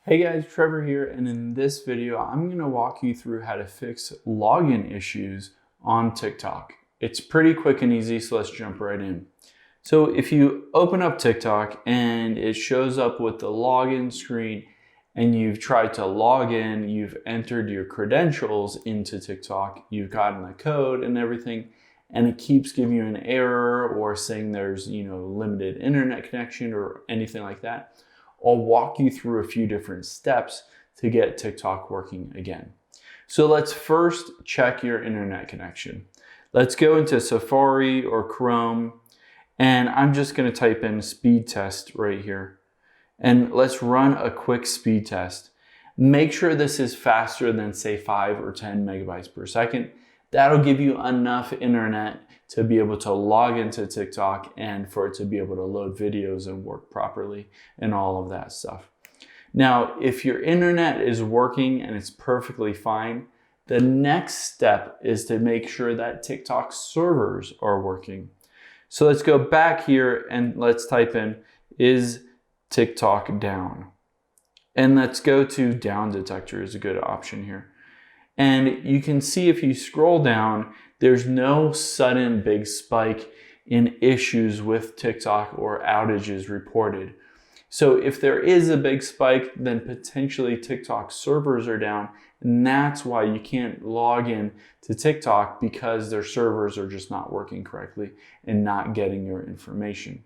Hey guys, Trevor here, and in this video, I'm going to walk you through how to fix login issues on TikTok. It's pretty quick and easy, so let's jump right in. So if you open up TikTok and it shows up with the login screen and you've tried to log in, you've entered your credentials into TikTok, you've gotten the code and everything, and it keeps giving you an error or saying there's, limited internet connection or anything like that, I'll walk you through a few different steps to get TikTok working again. So let's first check your internet connection. Let's go into Safari or Chrome, and I'm just going to type in speed test right here. And let's run a quick speed test. Make sure this is faster than say 5 or 10 megabytes per second. That'll give you enough internet to be able to log into TikTok and for it to be able to load videos and work properly and all of that stuff. Now, if your internet is working and it's perfectly fine, the next step is to make sure that TikTok servers are working. So let's go back here and let's type in, is TikTok down? And let's go to down detector is a good option here. And you can see if you scroll down, there's no sudden big spike in issues with TikTok or outages reported. So if there is a big spike, then potentially TikTok servers are down, and that's why you can't log in to TikTok, because their servers are just not working correctly and not getting your information.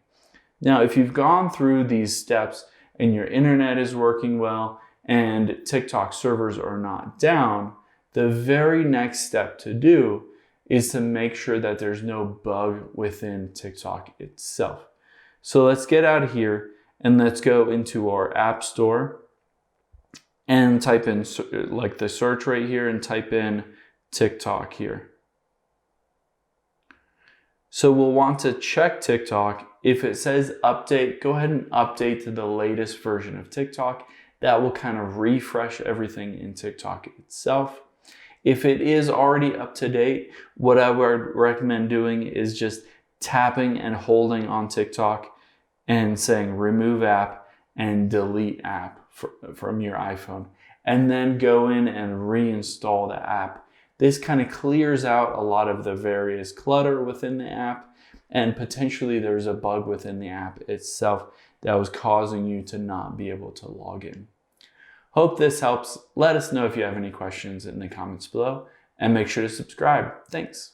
Now, if you've gone through these steps and your internet is working well and TikTok servers are not down, the very next step to do is to make sure that there's no bug within TikTok itself. So let's get out of here and let's go into our app store and type in like the search right here and type in TikTok here. So we'll want to check TikTok. If it says update, go ahead and update to the latest version of TikTok. That will kind of refresh everything in TikTok itself. If it is already up to date, what I would recommend doing is just tapping and holding on TikTok and saying remove app and delete app from your iPhone, and then go in and reinstall the app. This kind of clears out a lot of the various clutter within the app, and potentially there's a bug within the app itself that was causing you to not be able to log in. Hope this helps. Let us know if you have any questions in the comments below, and make sure to subscribe. Thanks.